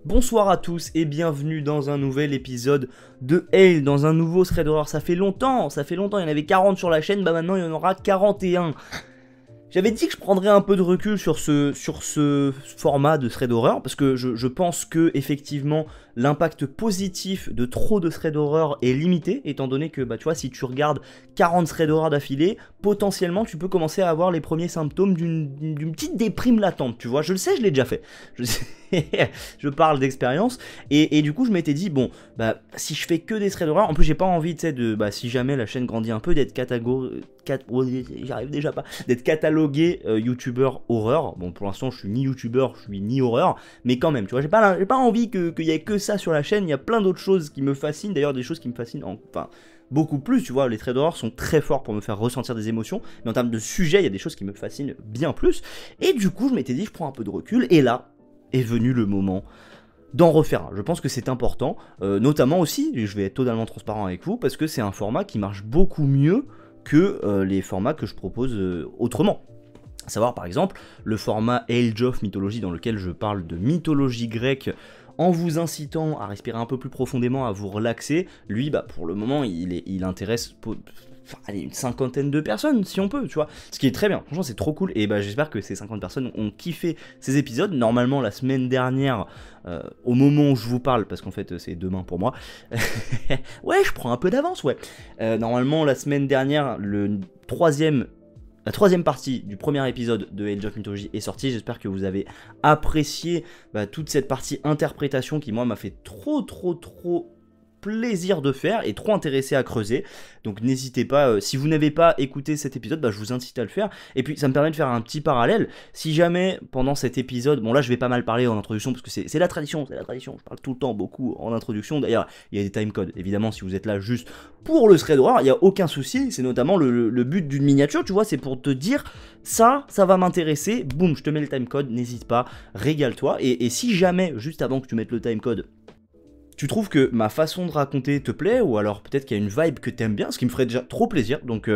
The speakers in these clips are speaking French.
Bonsoir à tous et bienvenue dans un nouvel épisode de Hale, dans un nouveau thread horror. Ça fait longtemps, il y en avait 40 sur la chaîne, bah maintenant il y en aura 41. J'avais dit que je prendrais un peu de recul sur ce format de thread horror, parce que je pense que effectivement l'impact positif de trop de thread horror est limité, étant donné que bah, tu vois, si tu regardes 40 thread horror d'affilée, potentiellement tu peux commencer à avoir les premiers symptômes d'une petite déprime latente, tu vois. Je le sais, je l'ai déjà fait. Je parle d'expérience, et du coup je m'étais dit, bon, bah si je fais que des thread horror, en plus j'ai pas envie, tu sais, de, bah si jamais la chaîne grandit un peu, d'être d'être catalogué youtubeur horreur. Bon, pour l'instant je suis ni youtubeur, je suis ni horreur, mais quand même, tu vois, j'ai pas envie qu'il y ait que ça sur la chaîne. Il y a plein d'autres choses qui me fascinent, d'ailleurs des choses qui me fascinent enfin beaucoup plus, tu vois. Les thread horror sont très forts pour me faire ressentir des émotions, mais en termes de sujet, il y a des choses qui me fascinent bien plus, et du coup je m'étais dit, je prends un peu de recul, et là est venu le moment d'en refaire un. Je pense que c'est important, notamment aussi, et je vais être totalement transparent avec vous, parce que c'est un format qui marche beaucoup mieux que les formats que je propose autrement. À savoir par exemple le format Age of Mythology, dans lequel je parle de mythologie grecque en vous incitant à respirer un peu plus profondément, à vous relaxer. Lui, bah, pour le moment, il intéresse allez, une cinquantaine de personnes, si on peut, tu vois. Ce qui est très bien, franchement, c'est trop cool. Et bah, j'espère que ces 50 personnes ont kiffé ces épisodes. Normalement, la semaine dernière, au moment où je vous parle, parce qu'en fait, c'est demain pour moi. Ouais, je prends un peu d'avance, ouais. Normalement, la semaine dernière, la troisième partie du premier épisode de Age of Mythology est sortie. J'espère que vous avez apprécié toute cette partie interprétation qui, moi, m'a fait trop plaisir de faire et trop intéressé à creuser. Donc n'hésitez pas, si vous n'avez pas écouté cet épisode, bah, je vous incite à le faire. Et puis ça me permet de faire un petit parallèle. Si jamais pendant cet épisode, bon là je vais pas mal parler en introduction parce que c'est la tradition, je parle tout le temps beaucoup en introduction. D'ailleurs il y a des timecodes, évidemment, si vous êtes là juste pour le thread horror, il n'y a aucun souci. C'est notamment le but d'une miniature, tu vois, c'est pour te dire ça va m'intéresser, boum, je te mets le timecode, n'hésite pas, régale-toi. Et si jamais, juste avant que tu mettes le timecode, tu trouves que ma façon de raconter te plaît, ou alors peut-être qu'il y a une vibe que t'aimes bien, ce qui me ferait déjà trop plaisir, donc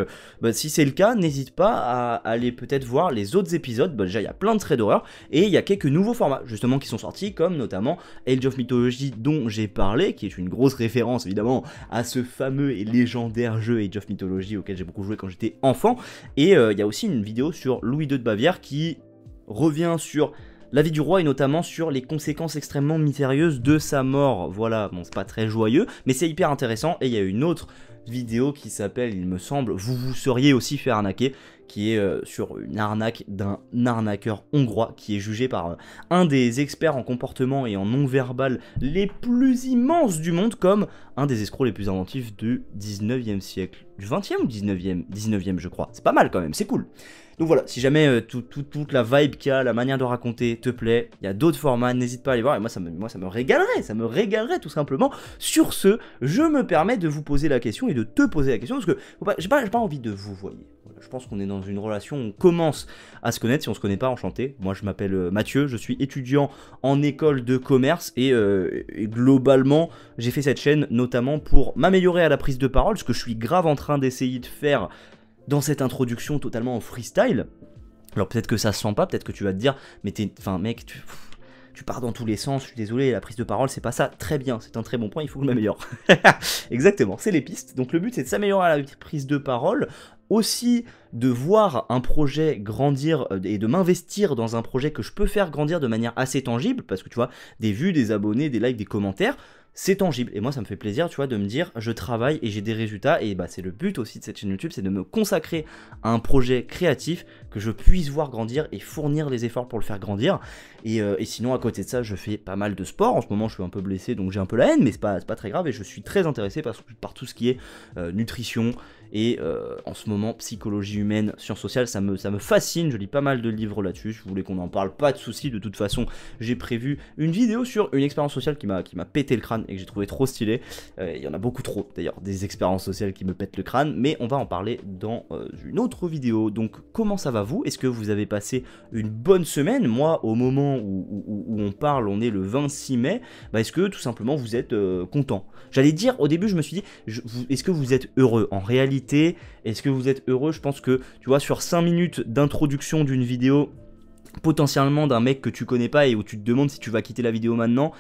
si c'est le cas, n'hésite pas à aller peut-être voir les autres épisodes. Bah, déjà il y a plein de threads d'horreur, et il y a quelques nouveaux formats justement qui sont sortis, comme notamment Age of Mythology dont j'ai parlé, qui est une grosse référence évidemment à ce fameux et légendaire jeu Age of Mythology auquel j'ai beaucoup joué quand j'étais enfant, et il y a aussi une vidéo sur Louis II de Bavière qui revient sur la vie du roi, et notamment sur les conséquences extrêmement mystérieuses de sa mort. Voilà, bon, c'est pas très joyeux, mais c'est hyper intéressant. Et il y a une autre vidéo qui s'appelle, il me semble, vous seriez aussi fait arnaquer, qui est sur une arnaque d'un arnaqueur hongrois qui est jugé par un des experts en comportement et en non-verbal les plus immenses du monde comme un des escrocs les plus inventifs du 19e siècle. Du 20e ou 19e 19e je crois. C'est pas mal quand même, c'est cool. Donc voilà, si jamais toute la vibe qu'il y a, la manière de raconter te plaît, il y a d'autres formats, n'hésite pas à les voir, et moi ça me régalerait tout simplement. Sur ce, je me permets de vous poser la question et de te poser la question, parce que j'ai pas envie de vous voyer. Voilà, je pense qu'on est dans une relation où on commence à se connaître. Si on se connaît pas, enchanté. Moi je m'appelle Mathieu, je suis étudiant en école de commerce, et globalement j'ai fait cette chaîne notamment pour m'améliorer à la prise de parole, ce que je suis grave en train d'essayer de faire dans cette introduction totalement en freestyle. Alors peut-être que ça se sent pas, peut-être que tu vas te dire, mais enfin mec, tu pars dans tous les sens, je suis désolé, la prise de parole c'est pas ça. Très bien, c'est un très bon point, il faut que je m'améliore. Exactement, c'est les pistes. Donc le but c'est de s'améliorer à la prise de parole, aussi de voir un projet grandir et de m'investir dans un projet que je peux faire grandir de manière assez tangible, parce que tu vois, des vues, des abonnés, des likes, des commentaires, c'est tangible, et moi ça me fait plaisir, tu vois, de me dire je travaille et j'ai des résultats, et bah c'est le but aussi de cette chaîne YouTube, c'est de me consacrer à un projet créatif que je puisse voir grandir et fournir les efforts pour le faire grandir. Et sinon à côté de ça, je fais pas mal de sport. En ce moment je suis un peu blessé, donc j'ai un peu la haine, mais c'est pas très grave, et je suis très intéressé par tout ce qui est nutrition, et en ce moment psychologie humaine, sciences sociales, ça me fascine. Je lis pas mal de livres là-dessus. Si vous voulez qu'on en parle, pas de souci, de toute façon j'ai prévu une vidéo sur une expérience sociale qui m'a pété le crâne et que j'ai trouvé trop stylé. Il y en a beaucoup trop d'ailleurs, des expériences sociales qui me pètent le crâne, mais on va en parler dans une autre vidéo. Donc comment ça va vous? Est-ce que vous avez passé une bonne semaine? Moi au moment où on parle, on est le 26 mai, bah, est-ce que tout simplement vous êtes content? J'allais dire, au début je me suis dit, est-ce que vous êtes heureux? En réalité, est-ce que vous êtes heureux? Je pense que, tu vois, sur 5 minutes d'introduction d'une vidéo, potentiellement d'un mec que tu connais pas et où tu te demandes si tu vas quitter la vidéo maintenant,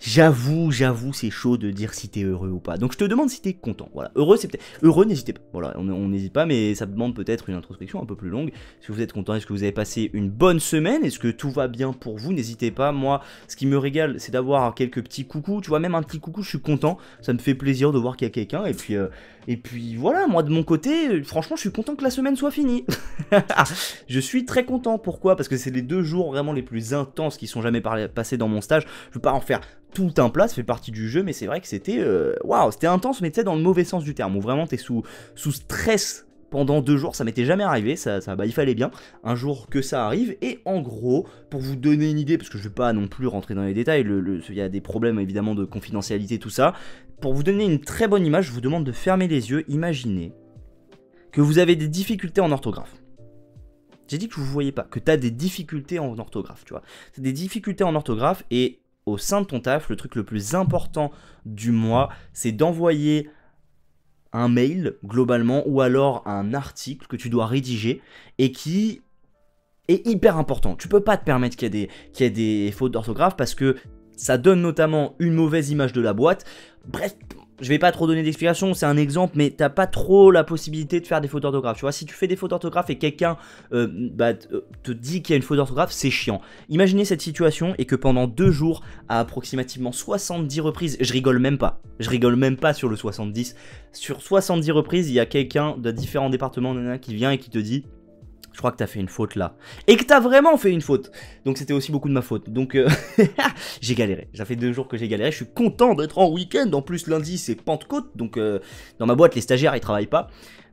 j'avoue, c'est chaud de dire si t'es heureux ou pas. Donc je te demande si t'es content. Voilà, heureux, c'est peut-être. Heureux, n'hésitez pas. Voilà, on n'hésite pas, mais ça demande peut-être une introspection un peu plus longue. Est-ce que vous êtes content? Est-ce que vous avez passé une bonne semaine? Est-ce que tout va bien pour vous? N'hésitez pas. Moi, ce qui me régale, c'est d'avoir quelques petits coucous. Tu vois, même un petit coucou, je suis content. Ça me fait plaisir de voir qu'il y a quelqu'un. Et puis voilà, moi de mon côté, franchement, je suis content que la semaine soit finie. Je suis très content. Pourquoi? Parce que c'est les 2 jours vraiment les plus intenses qui sont jamais passés dans mon stage. Je veux pas en faire tout un plat, ça fait partie du jeu, mais c'est vrai que c'était waouh, c'était intense, mais tu sais, dans le mauvais sens du terme, où vraiment t'es sous stress pendant 2 jours, ça m'était jamais arrivé, bah, il fallait bien un jour que ça arrive. Et en gros, pour vous donner une idée, parce que je vais pas non plus rentrer dans les détails, il y a des problèmes évidemment de confidentialité, tout ça. Pour vous donner une très bonne image, je vous demande de fermer les yeux. Imaginez que vous avez des difficultés en orthographe. J'ai dit que vous ne voyez pas, que tu as des difficultés en orthographe, tu vois. Tu as des difficultés en orthographe et au sein de ton taf, le truc le plus important du mois, c'est d'envoyer un mail, globalement, ou alors un article que tu dois rédiger et qui est hyper important. Tu peux pas te permettre qu'il y ait des fautes d'orthographe parce que ça donne notamment une mauvaise image de la boîte. Bref, je vais pas trop donner d'explications, c'est un exemple, mais t'as pas trop la possibilité de faire des fautes d'orthographe. Tu vois, si tu fais des fautes d'orthographe et quelqu'un te dit qu'il y a une faute d'orthographe, c'est chiant. Imaginez cette situation et que pendant 2 jours, à approximativement 70 reprises, je rigole même pas sur le 70, sur 70 reprises, il y a quelqu'un de différents départements qui vient et qui te dit: je crois que t'as fait une faute là. Et que t'as vraiment fait une faute. Donc c'était aussi beaucoup de ma faute. Donc j'ai galéré. Ça fait 2 jours que j'ai galéré. Je suis content d'être en week-end. En plus lundi c'est Pentecôte. Donc dans ma boîte les stagiaires ils travaillent pas.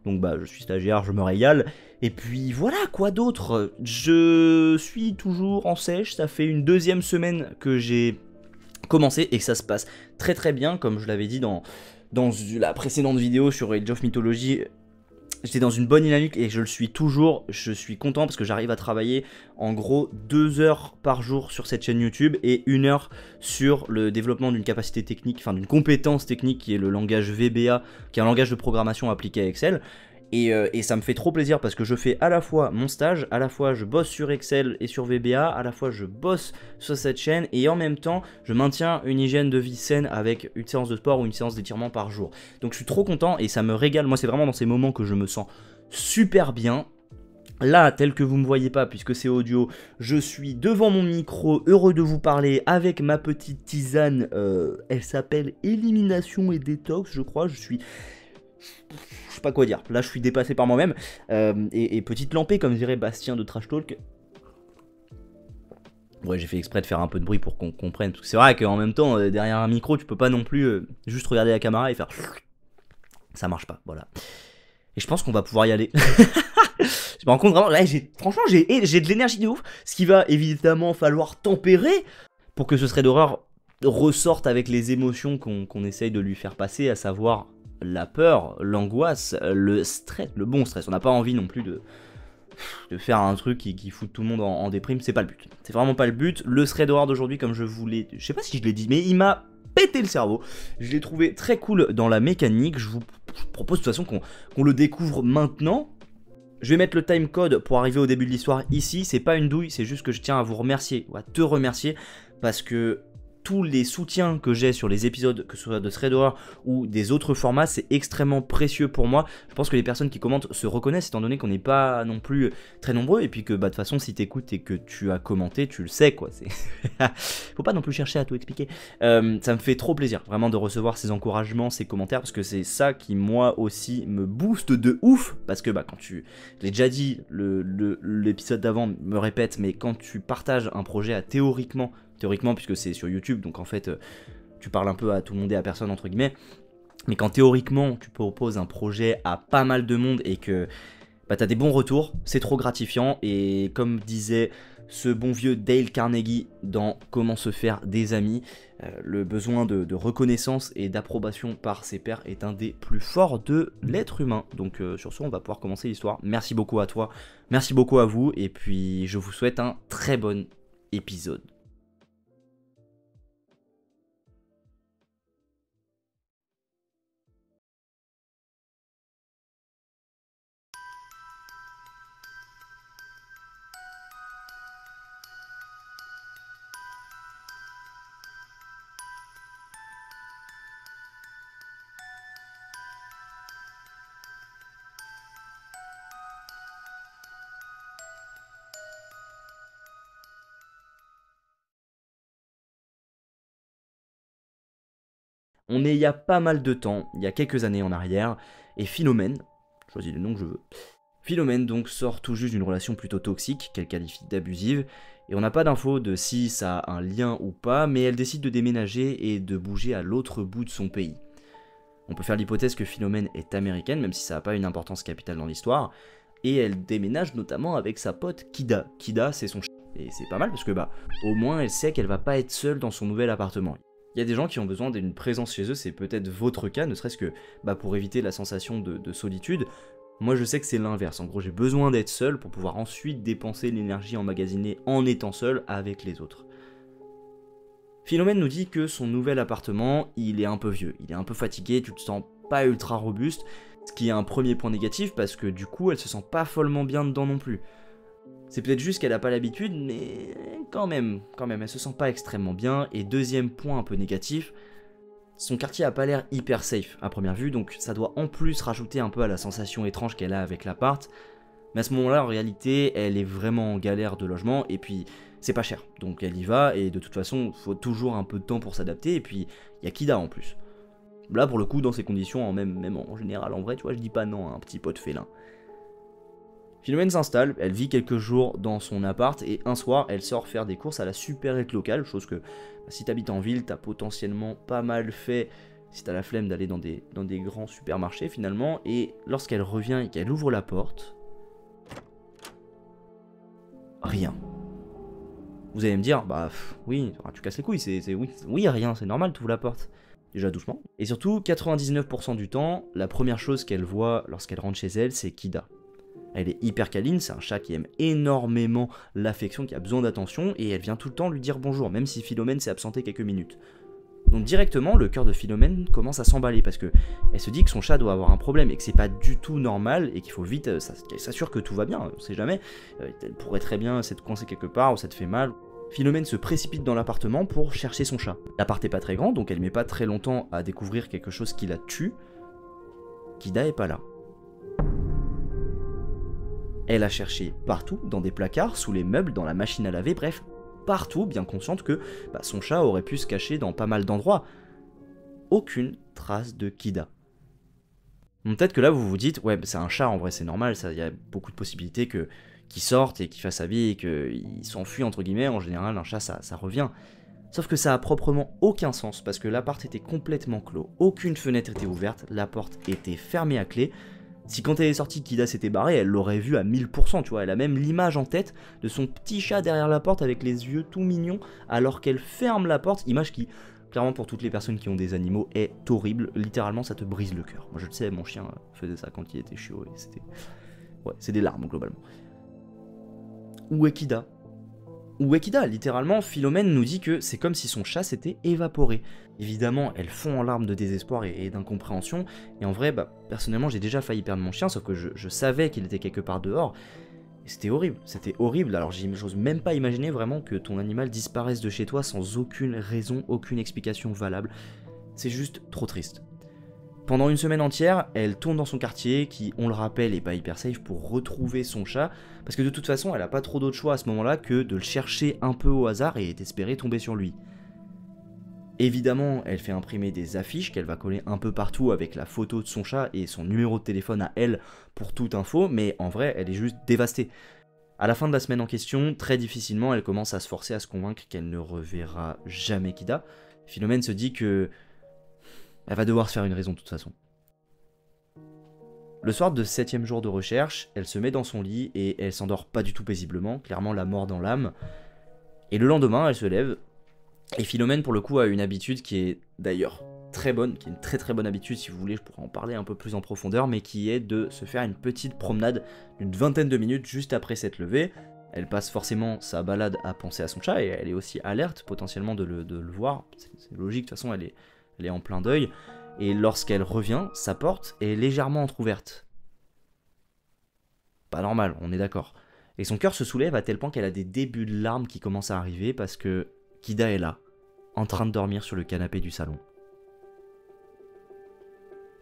Donc bah je suis stagiaire, je me régale. Et puis voilà, quoi d'autre? Je suis toujours en sèche. Ça fait une 2e semaine que j'ai commencé et que ça se passe très très bien. Comme je l'avais dit dans la précédente vidéo sur Age of Mythology. J'étais dans une bonne dynamique et je le suis toujours. Je suis content parce que j'arrive à travailler en gros 2 heures par jour sur cette chaîne YouTube et 1 heure sur le développement d'une capacité technique, enfin d'une compétence technique qui est le langage VBA, qui est un langage de programmation appliqué à Excel. Et ça me fait trop plaisir parce que je fais à la fois mon stage, à la fois je bosse sur Excel et sur VBA, à la fois je bosse sur cette chaîne et en même temps je maintiens une hygiène de vie saine avec une séance de sport ou une séance d'étirement par jour. Donc je suis trop content et ça me régale. Moi c'est vraiment dans ces moments que je me sens super bien. Là, tel que vous ne me voyez pas puisque c'est audio, je suis devant mon micro, heureux de vous parler avec ma petite tisane. Elle s'appelle Élimination et Détox, je crois. Je sais pas quoi dire. Là, je suis dépassé par moi-même. Et petite lampée, comme dirait Bastien de Trash Talk. Ouais, j'ai fait exprès de faire un peu de bruit pour qu'on comprenne. Parce que c'est vrai qu'en même temps, derrière un micro, tu peux pas non plus juste regarder la caméra et faire. Ça marche pas, voilà. Et je pense qu'on va pouvoir y aller. Je me rends compte vraiment, là, franchement, j'ai de l'énergie de ouf. Ce qui va évidemment falloir tempérer pour que ce serait d'horreur ressorte avec les émotions qu'on essaye de lui faire passer, à savoir la peur, l'angoisse, le stress, le bon stress. On n'a pas envie non plus de faire un truc qui fout tout le monde en déprime, c'est pas le but. C'est vraiment pas le but. Le thread d'horreur d'aujourd'hui, comme je sais pas si je l'ai dit, mais il m'a pété le cerveau. Je l'ai trouvé très cool dans la mécanique. Je vous propose de toute façon qu'on le découvre maintenant. Je vais mettre le timecode pour arriver au début de l'histoire ici. C'est pas une douille, c'est juste que je tiens à vous remercier, ou à te remercier, parce que tous les soutiens que j'ai sur les épisodes, que ce soit de Thread Horror ou des autres formats, c'est extrêmement précieux pour moi. Je pense que les personnes qui commentent se reconnaissent, étant donné qu'on n'est pas non plus très nombreux, et puis que bah, de toute façon, si t'écoutes et que tu as commenté, tu le sais, quoi. Faut pas non plus chercher à tout expliquer. Ça me fait trop plaisir, vraiment, de recevoir ces encouragements, ces commentaires, parce que c'est ça qui, moi aussi, me booste de ouf, parce que bah, quand tu... Je l'ai déjà dit, l'épisode d'avant me répète, mais quand tu partages un projet à théoriquement, puisque c'est sur YouTube, donc en fait tu parles un peu à tout le monde et à personne entre guillemets, mais quand théoriquement tu proposes un projet à pas mal de monde et que bah, t'as des bons retours, c'est trop gratifiant. Et comme disait ce bon vieux Dale Carnegie dans Comment se faire des amis, le besoin de reconnaissance et d'approbation par ses pairs est un des plus forts de l'être humain. Donc sur ce, on va pouvoir commencer l'histoire. Merci beaucoup à toi, merci beaucoup à vous, et puis je vous souhaite un très bon épisode. On est il y a pas mal de temps, il y a quelques années en arrière, et Philomène, je choisis le nom que je veux, Philomène donc sort tout juste d'une relation plutôt toxique, qu'elle qualifie d'abusive, et on n'a pas d'infos de si ça a un lien ou pas, mais elle décide de déménager et de bouger à l'autre bout de son pays. On peut faire l'hypothèse que Philomène est américaine, même si ça n'a pas une importance capitale dans l'histoire, et elle déménage notamment avec sa pote Kida. Kida, c'est son chat. Et c'est pas mal parce que au moins elle sait qu'elle va pas être seule dans son nouvel appartement. Il y a des gens qui ont besoin d'une présence chez eux, c'est peut-être votre cas, ne serait-ce que pour éviter la sensation de solitude. Moi je sais que c'est l'inverse, en gros j'ai besoin d'être seul pour pouvoir ensuite dépenser l'énergie emmagasinée en étant seul avec les autres. Philomène nous dit que son nouvel appartement, il est un peu vieux, il est un peu fatigué, tu te sens pas ultra robuste, ce qui est un premier point négatif parce que du coup elle se sent pas follement bien dedans non plus. C'est peut-être juste qu'elle a pas l'habitude, mais quand même, elle se sent pas extrêmement bien. Et deuxième point un peu négatif, son quartier a pas l'air hyper safe à première vue, donc ça doit en plus rajouter un peu à la sensation étrange qu'elle a avec l'appart. Mais à ce moment-là, en réalité, elle est vraiment en galère de logement, et puis c'est pas cher. Donc elle y va, et de toute façon, il faut toujours un peu de temps pour s'adapter, et puis il y a Kida en plus. Là, pour le coup, dans ces conditions, même en général, en vrai, tu vois, je dis pas non à un petit pote félin. Philomène s'installe, elle vit quelques jours dans son appart et un soir elle sort faire des courses à la supérette locale, chose que si t'habites en ville t'as potentiellement pas mal fait si t'as la flemme d'aller dans des grands supermarchés finalement, et lorsqu'elle revient et qu'elle ouvre la porte, rien. Vous allez me dire, oui, tu casses les couilles, oui rien, c'est normal, tu ouvres la porte. Déjà doucement. Et surtout, 99% du temps, la première chose qu'elle voit lorsqu'elle rentre chez elle, c'est Kida. Elle est hyper câline, c'est un chat qui aime énormément l'affection, qui a besoin d'attention, et elle vient tout le temps lui dire bonjour, même si Philomène s'est absentée quelques minutes. Donc directement, le cœur de Philomène commence à s'emballer, parce que elle se dit que son chat doit avoir un problème, et que c'est pas du tout normal, et qu'il faut vite qu'elle s'assure que tout va bien, on sait jamais, elle pourrait très bien s'être coincée quelque part, ou ça te fait mal. Philomène se précipite dans l'appartement pour chercher son chat. L'appart est pas très grand, donc elle met pas très longtemps à découvrir quelque chose qui la tue. Kida est pas là. Elle a cherché partout, dans des placards, sous les meubles, dans la machine à laver, bref, partout, bien consciente que son chat aurait pu se cacher dans pas mal d'endroits. Aucune trace de Kida. Bon, peut-être que là vous vous dites, ouais, c'est un chat, en vrai c'est normal, il y a beaucoup de possibilités qu'il sorte et qu'il fasse sa vie et qu'il s'enfuit entre guillemets, en général un chat ça revient. Sauf que ça a proprement aucun sens, parce que l'appart était complètement clos, aucune fenêtre était ouverte, la porte était fermée à clé. Si quand elle est sortie, Kida s'était barrée, elle l'aurait vu à 1000%, tu vois, elle a même l'image en tête de son petit chat derrière la porte avec les yeux tout mignons, alors qu'elle ferme la porte, image qui, clairement pour toutes les personnes qui ont des animaux, est horrible, littéralement ça te brise le cœur. Moi je le sais, mon chien faisait ça quand il était chiot, et c'était... Ouais, c'est des larmes globalement. Où est Kida ? Où est Kida ? Littéralement, Philomène nous dit que c'est comme si son chat s'était évaporé. Évidemment, elle fond en larmes de désespoir et d'incompréhension, et en vrai, personnellement, j'ai déjà failli perdre mon chien, sauf que je savais qu'il était quelque part dehors, et c'était horrible, alors j'ose même pas imaginer vraiment que ton animal disparaisse de chez toi sans aucune raison, aucune explication valable, c'est juste trop triste. Pendant une semaine entière, elle tourne dans son quartier, qui, on le rappelle, est pas hyper safe, pour retrouver son chat, parce que de toute façon, elle a pas trop d'autre choix à ce moment-là que de le chercher un peu au hasard et d'espérer tomber sur lui. Évidemment, elle fait imprimer des affiches qu'elle va coller un peu partout avec la photo de son chat et son numéro de téléphone à elle pour toute info, mais en vrai, elle est juste dévastée. À la fin de la semaine en question, très difficilement, elle commence à se forcer à se convaincre qu'elle ne reverra jamais Kida. Philomène se dit que elle va devoir se faire une raison de toute façon. Le soir de 7e jour de recherche, elle se met dans son lit et elle s'endort pas du tout paisiblement, clairement la mort dans l'âme. Et le lendemain, elle se lève, et Philomène pour le coup a une habitude qui est d'ailleurs très bonne, qui est une très très bonne habitude, si vous voulez je pourrais en parler un peu plus en profondeur, mais qui est de se faire une petite promenade d'une vingtaine de minutes juste après s'être levée. Elle passe forcément sa balade à penser à son chat, et elle est aussi alerte potentiellement de le voir, c'est logique, de toute façon elle est en plein deuil, et lorsqu'elle revient, sa porte est légèrement entrouverte. Pas normal, on est d'accord. Et son cœur se soulève à tel point qu'elle a des débuts de larmes qui commencent à arriver parce que Kida est là, en train de dormir sur le canapé du salon.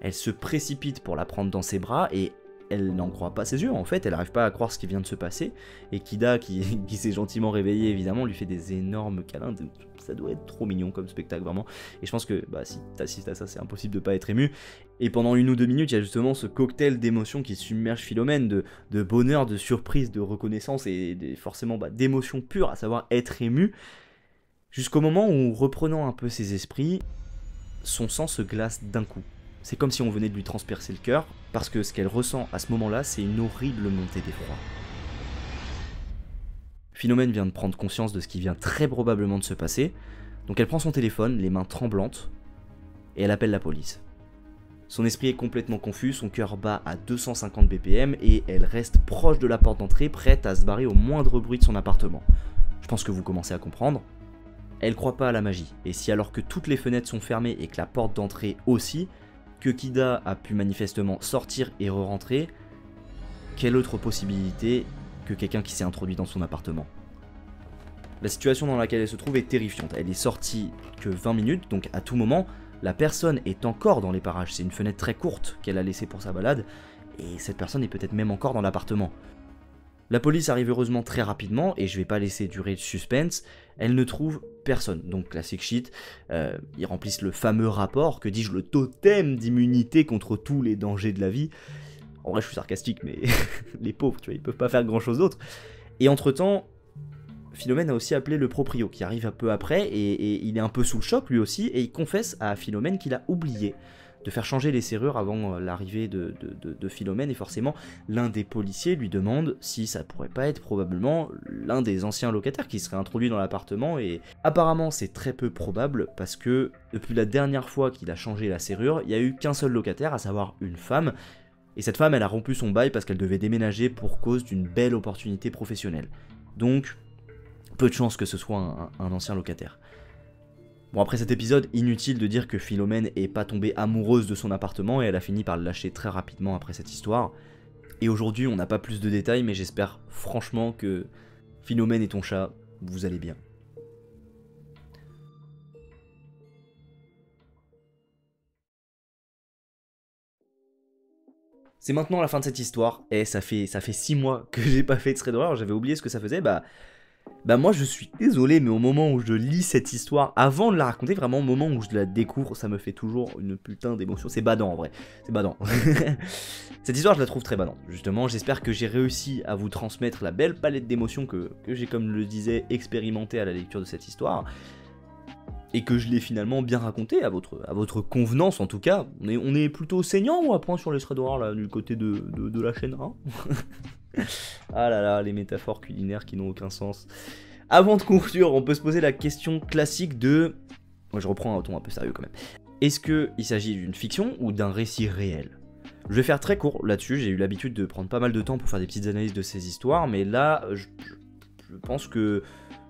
Elle se précipite pour la prendre dans ses bras et elle n'en croit pas ses yeux, en fait, elle n'arrive pas à croire ce qui vient de se passer, et Kida, qui s'est gentiment réveillé, évidemment, lui fait des énormes câlins, ça doit être trop mignon comme spectacle, vraiment, et je pense que, bah, si t'assistes à ça, c'est impossible de pas être ému, et pendant 1 ou 2 minutes, il y a justement ce cocktail d'émotions qui submerge Philomène, de bonheur, de surprise, de reconnaissance, et forcément, bah, d'émotions pures, à savoir être ému, jusqu'au moment où, reprenant un peu ses esprits, son sang se glace d'un coup. C'est comme si on venait de lui transpercer le cœur, parce que ce qu'elle ressent à ce moment-là, c'est une horrible montée d'effroi. Philomène vient de prendre conscience de ce qui vient très probablement de se passer, donc elle prend son téléphone, les mains tremblantes, et elle appelle la police. Son esprit est complètement confus, son cœur bat à 250 BPM, et elle reste proche de la porte d'entrée, prête à se barrer au moindre bruit de son appartement. Je pense que vous commencez à comprendre. Elle croit pas à la magie, et si alors que toutes les fenêtres sont fermées et que la porte d'entrée aussi, que Kida a pu manifestement sortir et re-rentrer, quelle autre possibilité que quelqu'un qui s'est introduit dans son appartement? La situation dans laquelle elle se trouve est terrifiante, elle est sortie que 20 minutes, donc à tout moment, la personne est encore dans les parages, c'est une fenêtre très courte qu'elle a laissée pour sa balade, et cette personne est peut-être même encore dans l'appartement. La police arrive heureusement très rapidement, et je vais pas laisser durer le suspense, elle ne trouve personne, donc classic shit, ils remplissent le fameux rapport, que dis-je, le totem d'immunité contre tous les dangers de la vie. En vrai je suis sarcastique, mais les pauvres, tu vois, ils peuvent pas faire grand chose d'autre. Et entre temps, Philomène a aussi appelé le proprio, qui arrive un peu après, et il est un peu sous le choc lui aussi, et il confesse à Philomène qu'il a oublié de faire changer les serrures avant l'arrivée de Philomène, et forcément l'un des policiers lui demande si ça pourrait pas être probablement l'un des anciens locataires qui serait introduit dans l'appartement, et apparemment c'est très peu probable parce que depuis la dernière fois qu'il a changé la serrure, il n'y a eu qu'un seul locataire, à savoir une femme, et cette femme elle a rompu son bail parce qu'elle devait déménager pour cause d'une belle opportunité professionnelle. Donc peu de chance que ce soit un ancien locataire. Bon, après cet épisode, inutile de dire que Philomène est pas tombée amoureuse de son appartement et elle a fini par le lâcher très rapidement après cette histoire. Et aujourd'hui, on n'a pas plus de détails, mais j'espère franchement que Philomène et ton chat, vous allez bien. C'est maintenant la fin de cette histoire, et ça fait 6 mois que j'ai pas fait de thread d'horreur, j'avais oublié ce que ça faisait, bah moi je suis désolé, mais au moment où je lis cette histoire, avant de la raconter, vraiment au moment où je la découvre, ça me fait toujours une putain d'émotion. C'est badant en vrai, c'est badant. Cette histoire je la trouve très badante, justement, j'espère que j'ai réussi à vous transmettre la belle palette d'émotions que j'ai, comme le disais, expérimenté à la lecture de cette histoire. Et que je l'ai finalement bien raconté, à votre convenance en tout cas. On est plutôt saignant ou à point sur les threads d'horreur là, du côté de la chaîne, hein. Ah là là, les métaphores culinaires qui n'ont aucun sens. Avant de conclure, on peut se poser la question classique de... Moi je reprends un ton un peu sérieux quand même. Est-ce qu'il s'agit d'une fiction ou d'un récit réel? Je vais faire très court là-dessus, j'ai eu l'habitude de prendre pas mal de temps pour faire des petites analyses de ces histoires, mais là, je pense que,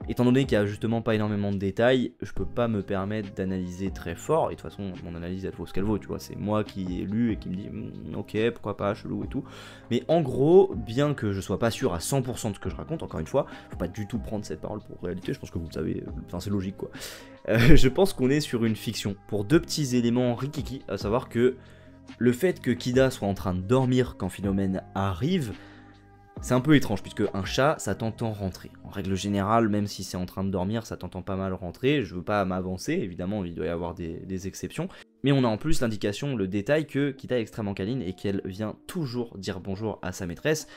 étant donné qu'il n'y a justement pas énormément de détails, je peux pas me permettre d'analyser très fort, et de toute façon, mon analyse elle vaut ce qu'elle vaut, tu vois, c'est moi qui ai lu et qui me dit ok, pourquoi pas, chelou et tout. Mais en gros, bien que je sois pas sûr à 100% de ce que je raconte, encore une fois, faut pas du tout prendre cette parole pour réalité, je pense que vous le savez, enfin c'est logique quoi. Je pense qu'on est sur une fiction, pour 2 petits éléments rikiki, à savoir que le fait que Kida soit en train de dormir quand Philomène arrive, c'est un peu étrange, puisque un chat, ça t'entend rentrer. En règle générale, même si c'est en train de dormir, ça t'entend pas mal rentrer. Je veux pas m'avancer, évidemment, il doit y avoir des exceptions. Mais on a en plus l'indication, le détail que Kida est extrêmement câline et qu'elle vient toujours dire bonjour à sa maîtresse.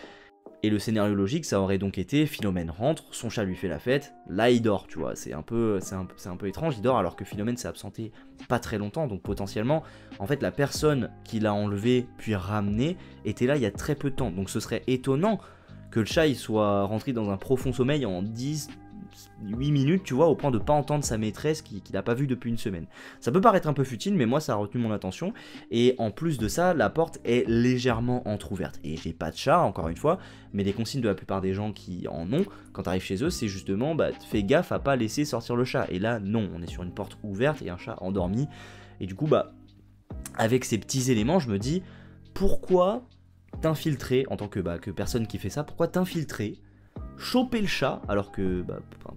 Et le scénario logique, ça aurait donc été, Philomène rentre, son chat lui fait la fête, là il dort, tu vois, c'est un peu étrange, il dort alors que Philomène s'est absentée pas très longtemps, donc potentiellement, en fait la personne qui l'a enlevé puis ramené était là il y a très peu de temps, donc ce serait étonnant que le chat il soit rentré dans un profond sommeil en 8 minutes, tu vois, au point de pas entendre sa maîtresse qu'il n'a pas vue depuis une semaine. Ça peut paraître un peu futile, mais moi ça a retenu mon attention, et en plus de ça, la porte est légèrement entrouverte, et j'ai pas de chat, encore une fois, mais les consignes de la plupart des gens qui en ont, quand t'arrives chez eux, c'est justement, fais gaffe à pas laisser sortir le chat, et là, non, on est sur une porte ouverte, et un chat endormi, et du coup, avec ces petits éléments, je me dis, pourquoi t'infiltrer, en tant que personne qui fait ça, pourquoi t'infiltrer, choper le chat, alors que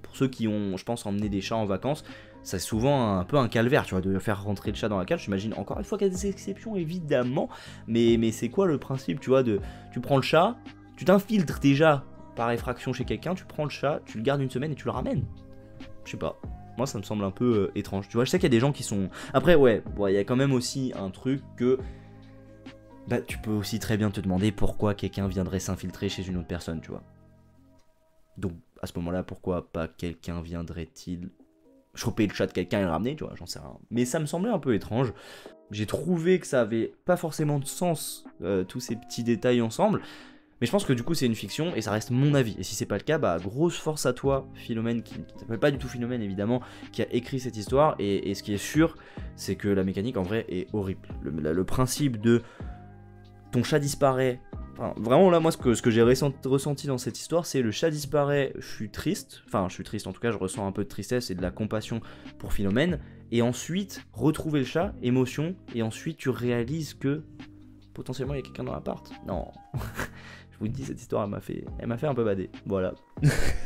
pour ceux qui ont, je pense, emmené des chats en vacances, c'est souvent un peu un calvaire, tu vois, de faire rentrer le chat dans la cage. J'imagine encore une fois qu'il y a des exceptions, évidemment, mais c'est quoi le principe, tu vois, tu prends le chat, tu t'infiltres déjà par effraction chez quelqu'un, tu prends le chat, tu le gardes une semaine et tu le ramènes. Je sais pas. Moi, ça me semble un peu étrange. Tu vois, je sais qu'il y a des gens qui sont... Après, ouais, il y a quand même aussi un truc que... Bah, tu peux aussi très bien te demander pourquoi quelqu'un viendrait s'infiltrer chez une autre personne, tu vois. Donc, à ce moment-là, pourquoi pas quelqu'un viendrait-il choper le chat de quelqu'un et le ramener, tu vois, j'en sais rien. Mais ça me semblait un peu étrange. J'ai trouvé que ça avait pas forcément de sens, tous ces petits détails ensemble. Mais je pense que du coup c'est une fiction et ça reste mon avis. Et si c'est pas le cas, bah grosse force à toi, Philomène, qui s'appelle pas du tout Philomène évidemment, qui a écrit cette histoire. Et ce qui est sûr, c'est que la mécanique en vrai est horrible. Le principe de ton chat disparaît. Enfin, vraiment là moi ce que j'ai ressenti dans cette histoire, c'est le chat disparaît, je suis triste, en tout cas je ressens un peu de tristesse et de la compassion pour Philomène, et ensuite retrouver le chat, émotion, et ensuite tu réalises que potentiellement il y a quelqu'un dans l'appart. Non, je vous dis, cette histoire elle m'a fait un peu bader, voilà.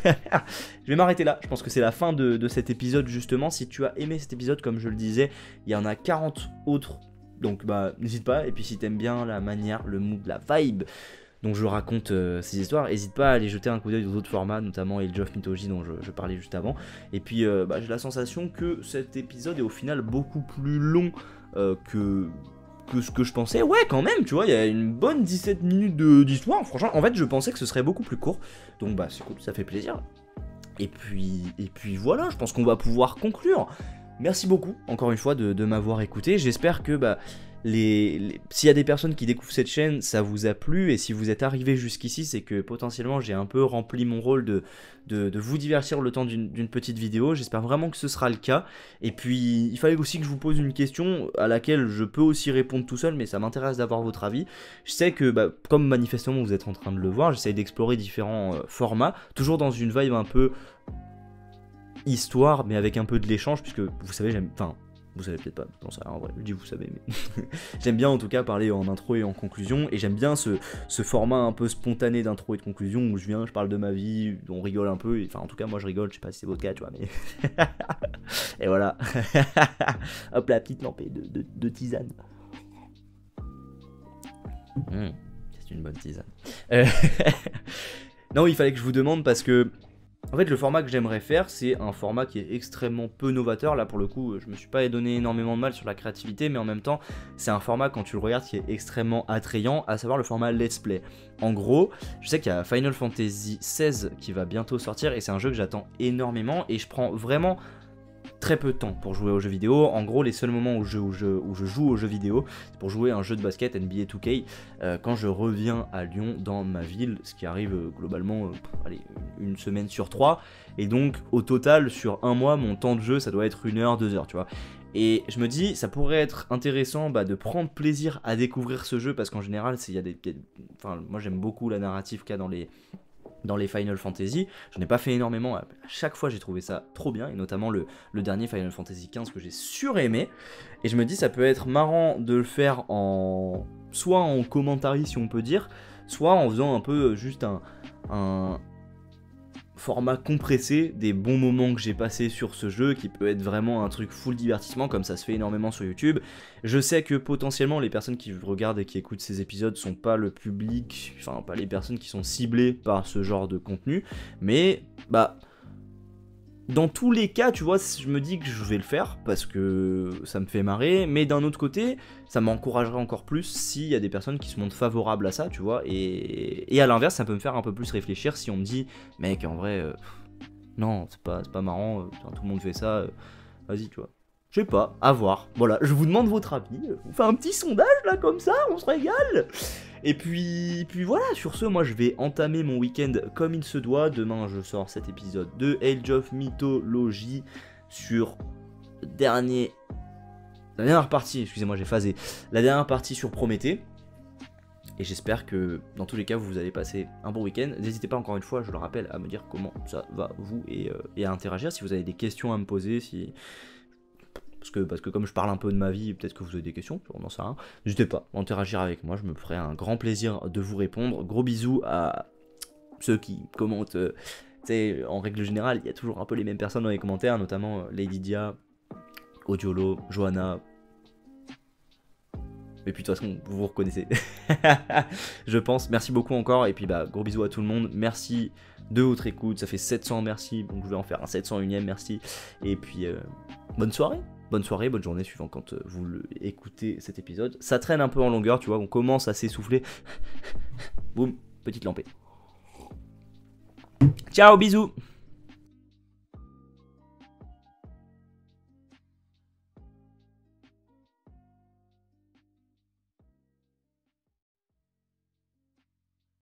Je vais m'arrêter là, je pense que c'est la fin de cet épisode justement. Si tu as aimé cet épisode, comme je le disais, il y en a 40 autres. Donc bah n'hésite pas, et puis si t'aimes bien la manière, le mood, la vibe dont je raconte ces histoires, n'hésite pas à aller jeter un coup d'œil aux autres formats, notamment Age of Mythology dont je parlais juste avant. Et puis bah, j'ai la sensation que cet épisode est au final beaucoup plus long que ce que je pensais. Ouais, quand même, tu vois, il y a une bonne 17 minutes d'histoire. Franchement, en fait, je pensais que ce serait beaucoup plus court. Donc bah c'est cool, ça fait plaisir. Et puis voilà, je pense qu'on va pouvoir conclure. Merci beaucoup, encore une fois, de m'avoir écouté. J'espère que bah, s'il y a des personnes qui découvrent cette chaîne, ça vous a plu. Et si vous êtes arrivé jusqu'ici, c'est que potentiellement j'ai un peu rempli mon rôle de vous divertir le temps d'une petite vidéo. J'espère vraiment que ce sera le cas. Et puis, il fallait aussi que je vous pose une question à laquelle je peux aussi répondre tout seul, mais ça m'intéresse d'avoir votre avis. Je sais que, bah, comme manifestement vous êtes en train de le voir, j'essaye d'explorer différents formats, toujours dans une vibe un peu histoire, mais avec un peu de l'échange, puisque vous savez, enfin, vous savez peut-être pas, non, ça, en vrai, je dis vous savez, mais j'aime bien en tout cas parler en intro et en conclusion, et j'aime bien ce format un peu spontané d'intro et de conclusion où je parle de ma vie, on rigole un peu, enfin en tout cas moi je rigole, je sais pas si c'est votre cas, tu vois, mais et voilà. Hop, la petite lampée de tisane. C'est une bonne tisane. Non, il fallait que je vous demande parce que en fait, le format que j'aimerais faire, c'est un format qui est extrêmement peu novateur. Là, pour le coup, je me suis pas donné énormément de mal sur la créativité, mais en même temps, c'est un format, quand tu le regardes, qui est extrêmement attrayant, à savoir le format Let's Play. En gros, je sais qu'il y a Final Fantasy XVI qui va bientôt sortir, et c'est un jeu que j'attends énormément, et je prends vraiment très peu de temps pour jouer aux jeux vidéo. En gros, les seuls moments où je joue aux jeux vidéo, c'est pour jouer à un jeu de basket NBA 2K quand je reviens à Lyon dans ma ville, ce qui arrive globalement allez, une semaine sur 3. Et donc au total sur un mois, mon temps de jeu ça doit être 1 heure, 2 heures, tu vois. Et je me dis, ça pourrait être intéressant de prendre plaisir à découvrir ce jeu, parce qu'en général, enfin, moi j'aime beaucoup la narrative qu'il y a dans les Final Fantasy. J'en ai pas fait énormément, à chaque fois j'ai trouvé ça trop bien, et notamment le dernier Final Fantasy XV que j'ai suraimé. Et je me dis, ça peut être marrant de le faire soit en commentary si on peut dire, soit en faisant un peu juste un format compressé des bons moments que j'ai passés sur ce jeu, qui peut être vraiment un truc full divertissement comme ça se fait énormément sur YouTube. Je sais que potentiellement les personnes qui regardent et qui écoutent ces épisodes sont pas le public, enfin pas les personnes qui sont ciblées par ce genre de contenu, mais bah dans tous les cas, tu vois, je me dis que je vais le faire parce que ça me fait marrer, mais d'un autre côté, ça m'encouragerait encore plus s'il y a des personnes qui se montrent favorables à ça, tu vois, et à l'inverse, ça peut me faire un peu plus réfléchir si on me dit, mec, en vrai, non, c'est pas marrant, tout le monde fait ça, vas-y, tu vois. Je sais pas, à voir. Voilà, je vous demande votre avis, on fait un petit sondage là comme ça, on se régale. Et puis voilà, sur ce, moi je vais entamer mon week-end comme il se doit. Demain je sors cet épisode de Age of Mythology sur la dernière partie, excusez-moi j'ai phasé, la dernière partie sur Prométhée. Et j'espère que dans tous les cas vous allez passer un bon week-end. N'hésitez pas encore une fois, je le rappelle, à me dire comment ça va vous et à interagir si vous avez des questions à me poser, parce que comme je parle un peu de ma vie, peut-être que vous avez des questions, on n'en sait rien. N'hésitez pas à interagir avec moi, je me ferai un grand plaisir de vous répondre. Gros bisous à ceux qui commentent. En règle générale, il y a toujours un peu les mêmes personnes dans les commentaires, notamment Lady Dia, Odiolo, Johanna. Et puis de toute façon, vous vous reconnaissez. Je pense. Merci beaucoup encore. Et puis bah, gros bisous à tout le monde. Merci de votre écoute. Ça fait 700, merci. Donc je vais en faire un 701ème, merci. Et puis bonne soirée. Bonne soirée, bonne journée suivant quand vous écoutez cet épisode. Ça traîne un peu en longueur, tu vois. On commence à s'essouffler. Boum, petite lampée. Ciao, bisous.